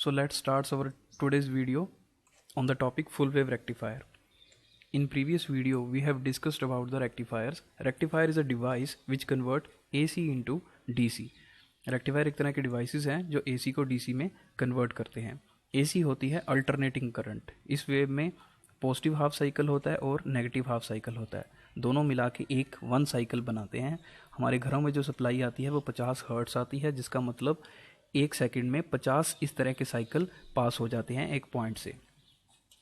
So let's start our today's video on the topic full wave rectifier. In previous video we have discussed about the rectifiers. Rectifier is a device which convert AC into DC. Rectifier एक तरह के devices हैं जो AC को DC में convert करते हैं. AC होती है अल्टरनेटिंग करंट. इस वेव में पॉजिटिव हाफ साइकिल होता है और नेगेटिव हाफ साइकिल होता है. दोनों मिला के एक वन साइकिल बनाते हैं. हमारे घरों में जो सप्लाई आती है वो 50 हर्ट्स आती है, जिसका मतलब एक सेकंड में 50 इस तरह के साइकिल पास हो जाते हैं एक पॉइंट से.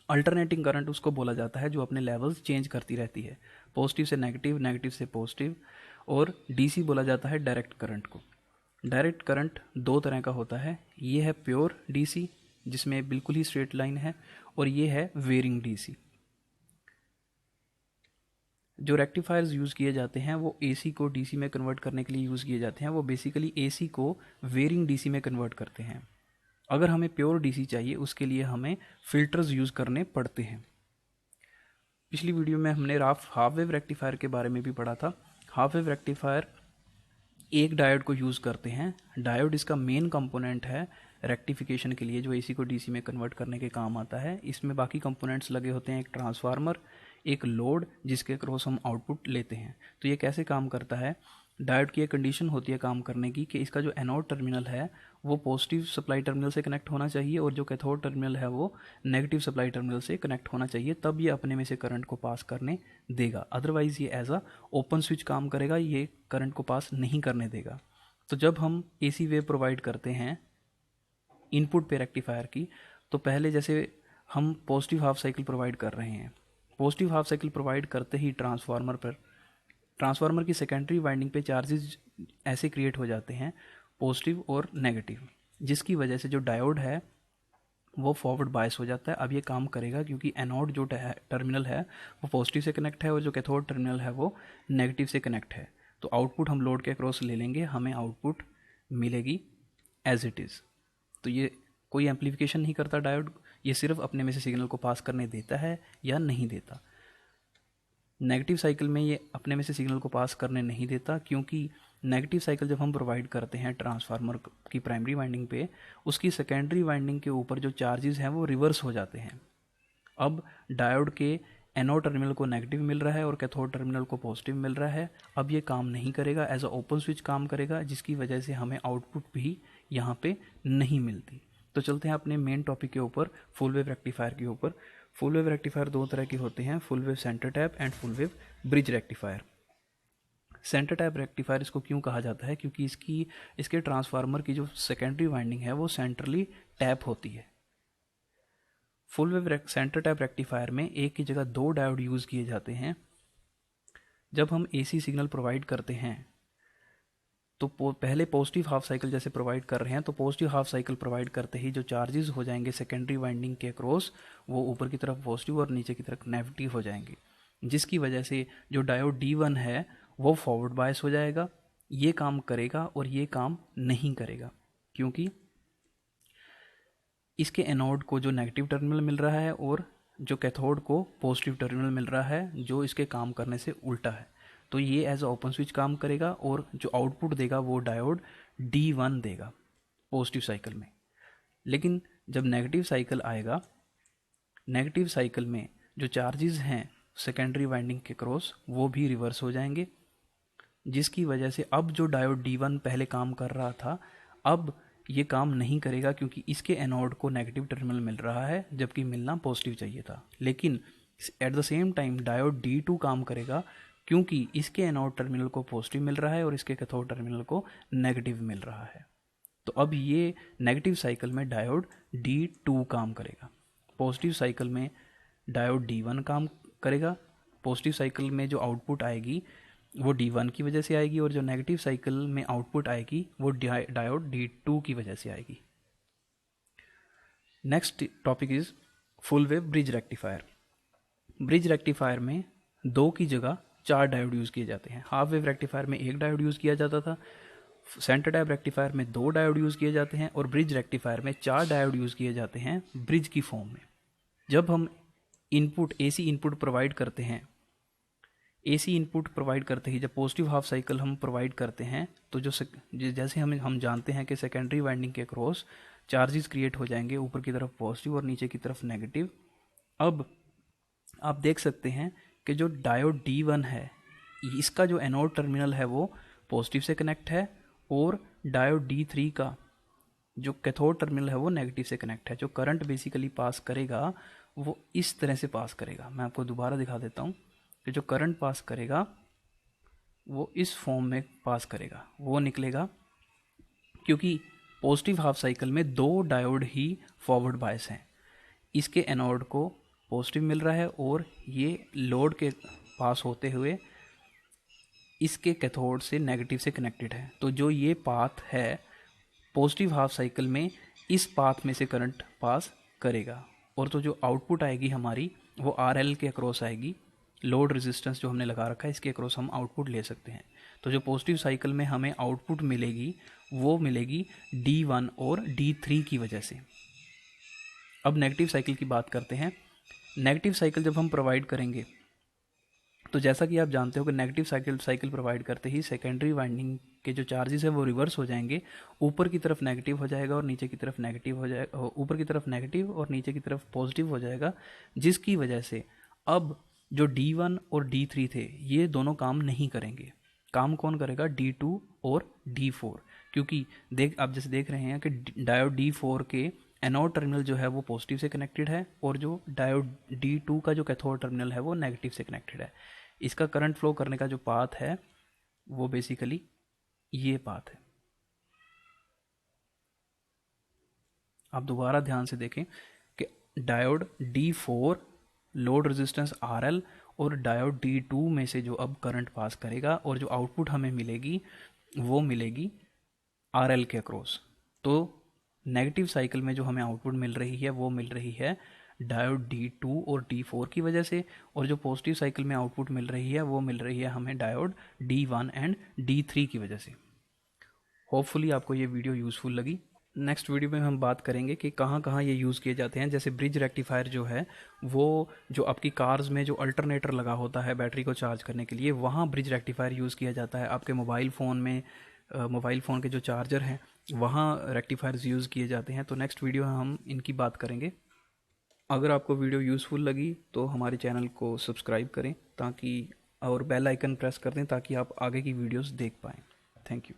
अल्टरनेटिंग करंट उसको बोला जाता है जो अपने लेवल्स चेंज करती रहती है, पॉजिटिव से नेगेटिव, नेगेटिव से पॉजिटिव. और डीसी बोला जाता है डायरेक्ट करंट को. डायरेक्ट करंट दो तरह का होता है. ये है प्योर डीसी जिसमें बिल्कुल ही स्ट्रेट लाइन है, और ये है वेरिंग डीसी. जो रेक्टिफायर्स यूज़ किए जाते हैं वो एसी को डीसी में कन्वर्ट करने के लिए यूज़ किए जाते हैं. वो बेसिकली एसी को वेरिंग डीसी में कन्वर्ट करते हैं. अगर हमें प्योर डीसी चाहिए उसके लिए हमें फिल्टर्स यूज़ करने पड़ते हैं. पिछली वीडियो में हमने हाफ वेव रेक्टिफायर के बारे में भी पढ़ा था. हाफ वेव रेक्टिफायर एक डायोड को यूज़ करते हैं. डायोड इसका मेन कंपोनेंट है रेक्टिफिकेशन के लिए, जो एसी को डीसी में कन्वर्ट करने के काम आता है. इसमें बाकी कंपोनेंट्स लगे होते हैं, एक ट्रांसफार्मर, एक लोड जिसके क्रॉस हम आउटपुट लेते हैं. तो ये कैसे काम करता है? डायोड की एक कंडीशन होती है काम करने की कि इसका जो एनोड टर्मिनल है वो पॉजिटिव सप्लाई टर्मिनल से कनेक्ट होना चाहिए और जो कैथोड टर्मिनल है वो नेगेटिव सप्लाई टर्मिनल से कनेक्ट होना चाहिए, तब ये अपने में से करंट को पास करने देगा. अदरवाइज ये एज अ ओपन स्विच काम करेगा, ये करंट को पास नहीं करने देगा. तो जब हम एसी वेव प्रोवाइड करते हैं इनपुट पे रेक्टिफायर की, तो पहले जैसे हम पॉजिटिव हाफ साइकिल प्रोवाइड कर रहे हैं, पॉजिटिव हाफ साइकिल प्रोवाइड करते ही ट्रांसफार्मर की सेकेंडरी वाइंडिंग पे चार्जेस ऐसे क्रिएट हो जाते हैं पॉजिटिव और नेगेटिव, जिसकी वजह से जो डायोड है वो फॉरवर्ड बायस हो जाता है. अब ये काम करेगा क्योंकि एनोड जो टर्मिनल है वो पॉजिटिव से कनेक्ट है और जो कैथोड टर्मिनल है वो नेगेटिव से कनेक्ट है. तो आउटपुट हम लोड के अक्रॉस ले लेंगे, हमें आउटपुट मिलेगी एज इट इज़. तो ये कोई एम्प्लीफिकेशन नहीं करता डायोड, ये सिर्फ अपने में से सिग्नल को पास करने देता है या नहीं देता. नेगेटिव साइकिल में ये अपने में से सिग्नल को पास करने नहीं देता, क्योंकि नेगेटिव साइकिल जब हम प्रोवाइड करते हैं ट्रांसफार्मर की प्राइमरी वाइंडिंग पे, उसकी सेकेंडरी वाइंडिंग के ऊपर जो चार्जेस हैं वो रिवर्स हो जाते हैं. अब डायोड के एनोड टर्मिनल को नेगेटिव मिल रहा है और कैथोड टर्मिनल को पॉजिटिव मिल रहा है. अब ये काम नहीं करेगा, एज अ ओपन स्विच काम करेगा, जिसकी वजह से हमें आउटपुट भी यहाँ पे नहीं मिलती. तो चलते हैं अपने मेन टॉपिक के ऊपर, फुल वेव रेक्टिफायर के ऊपर. फुल वेव रेक्टिफायर दो तरह के होते हैं, full wave centre tap and full wave bridge rectifier. Centre tap rectifier इसको क्यों कहा जाता है? क्योंकि इसके ट्रांसफार्मर की जो सेकेंडरी वाइंडिंग है वो सेंट्रली टैप होती है. Full wave centre tap rectifier में एक की जगह दो डायोड यूज़ किए जाते हैं. जब हम एसी सिग्नल प्रोवाइड करते हैं तो पहले पॉजिटिव हाफ साइकिल जैसे प्रोवाइड कर रहे हैं, तो पॉजिटिव हाफ साइकिल प्रोवाइड करते ही जो चार्जेस हो जाएंगे सेकेंडरी वाइंडिंग के क्रॉस, वो ऊपर की तरफ पॉजिटिव और नीचे की तरफ नेगेटिव हो जाएंगे, जिसकी वजह से जो डायोड D1 है वो फॉरवर्ड बायस हो जाएगा. ये काम करेगा और ये काम नहीं करेगा, क्योंकि इसके एनोड को जो नेगेटिव टर्मिनल मिल रहा है और जो कैथोड को पॉजिटिव टर्मिनल मिल रहा है, जो इसके काम करने से उल्टा है. तो ये एज अ ओपन स्विच काम करेगा और जो आउटपुट देगा वो डायोड D1 देगा पॉजिटिव साइकिल में. लेकिन जब नेगेटिव साइकिल आएगा, नेगेटिव साइकिल में जो चार्जेस हैं सेकेंडरी वाइंडिंग के क्रॉस वो भी रिवर्स हो जाएंगे, जिसकी वजह से अब जो डायोड D1 पहले काम कर रहा था अब ये काम नहीं करेगा, क्योंकि इसके एनोड को नेगेटिव टर्मिनल मिल रहा है जबकि मिलना पॉजिटिव चाहिए था. लेकिन at the same time diode D2 काम करेगा, क्योंकि इसके एनोड टर्मिनल को पॉजिटिव मिल रहा है और इसके कैथोड टर्मिनल को नेगेटिव मिल रहा है. तो अब ये नेगेटिव साइकिल में डायोड D2 काम करेगा, पॉजिटिव साइकिल में डायोड D1 काम करेगा. पॉजिटिव साइकिल में जो आउटपुट आएगी वो D1 की वजह से आएगी और जो नेगेटिव साइकिल में आउटपुट आएगी वो डायोड D2 की वजह से आएगी. Next topic is full wave bridge rectifier. Bridge rectifier में दो की जगह 4 डायोड यूज़ किए जाते हैं. हाफ वेव रेक्टिफायर में एक डायोड यूज़ किया जाता था, सेंटर टैप रेक्टिफायर में 2 डायोड यूज़ किए जाते हैं और ब्रिज रेक्टिफायर में 4 डायोड यूज़ किए जाते हैं ब्रिज की फॉर्म में. जब हम एसी इनपुट प्रोवाइड करते हैं, एसी इनपुट प्रोवाइड करते ही जब पॉजिटिव हाफ साइकिल हम प्रोवाइड करते हैं, तो जैसे हम जानते हैं कि सेकेंडरी वाइंडिंग के क्रॉस चार्जेस क्रिएट हो जाएंगे, ऊपर की तरफ पॉजिटिव और नीचे की तरफ नेगेटिव। अब आप देख सकते हैं कि जो डायोड D1 है, इसका जो एनोड टर्मिनल है वो पॉजिटिव से कनेक्ट है, और डायोड D3 का जो कैथोड टर्मिनल है वो नेगेटिव से कनेक्ट है। जो करंट बेसिकली पास करेगा वो इस तरह से पास करेगा। मैं आपको दोबारा दिखा देता हूँ कि जो करंट पास करेगा वो इस फॉर्म में पास करेगा, वो निकलेगा, क्योंकि पॉजिटिव हाफ साइकिल में 2 डायोड ही फॉरवर्ड बायस हैं। इसके एनोड को पॉजिटिव मिल रहा है और ये लोड के पास होते हुए इसके कैथोड से नेगेटिव से कनेक्टेड है। तो जो ये पाथ है पॉजिटिव हाफ साइकिल में, इस पाथ में से करंट पास करेगा, और तो जो आउटपुट आएगी हमारी वो RL के अक्रॉस आएगी। लोड रेजिस्टेंस जो हमने लगा रखा है इसके अक्रॉस हम आउटपुट ले सकते हैं। तो जो पॉजिटिव साइकिल में हमें आउटपुट मिलेगी वो मिलेगी D1 और D3 की वजह से। अब नेगेटिव साइकिल की बात करते हैं। नेगेटिव साइकिल जब हम प्रोवाइड करेंगे तो जैसा कि आप जानते हो कि नेगेटिव साइकिल प्रोवाइड करते ही सेकेंडरी वाइंडिंग के जो चार्जेस है वो रिवर्स हो जाएंगे। ऊपर की तरफ नेगेटिव हो जाएगा और नीचे की तरफ नेगेटिव हो जाएगा, ऊपर की तरफ नेगेटिव और नीचे की तरफ पॉजिटिव हो जाएगा, जिसकी वजह से अब जो D1 और D3 थे ये दोनों काम नहीं करेंगे। काम कौन करेगा? D2 और D4, क्योंकि आप जैसे देख रहे हैं कि डायोड D4 के एनोड टर्मिनल जो है वो पॉजिटिव से कनेक्टेड है, और जो डायोड D2 का जो कैथोड टर्मिनल है वो नेगेटिव से कनेक्टेड है। इसका करंट फ्लो करने का जो पाथ है वो बेसिकली ये पाथ है। आप दोबारा ध्यान से देखें कि diode D4 load resistance RL और डायोड D2 में से जो अब करंट पास करेगा और जो आउटपुट हमें मिलेगी वो मिलेगी RL के अक्रॉस। तो नेगेटिव साइकिल में जो हमें आउटपुट मिल रही है वो मिल रही है डायोड D2 और D4 की वजह से, और जो पॉजिटिव साइकिल में आउटपुट मिल रही है वो मिल रही है हमें डायोड D1 एंड D3 की वजह से। होपफुली आपको ये वीडियो यूज़फुल लगी। नेक्स्ट वीडियो में हम बात करेंगे कि कहाँ कहाँ ये यूज़ किए जाते हैं। जैसे ब्रिज रेक्टिफायर जो है वो जो आपकी कार्स में जो अल्टरनेटर लगा होता है बैटरी को चार्ज करने के लिए, वहाँ ब्रिज रेक्टिफायर यूज़ किया जाता है। आपके मोबाइल फ़ोन में मोबाइल फ़ोन के जो चार्जर हैं वहाँ रेक्टिफायर्स यूज़ किए जाते हैं। तो नेक्स्ट वीडियो में हम इनकी बात करेंगे। अगर आपको वीडियो यूज़फुल लगी तो हमारे चैनल को सब्सक्राइब करें ताकि, और बेल आइकन प्रेस कर दें ताकि आप आगे की वीडियोस देख पाएँ। Thank you.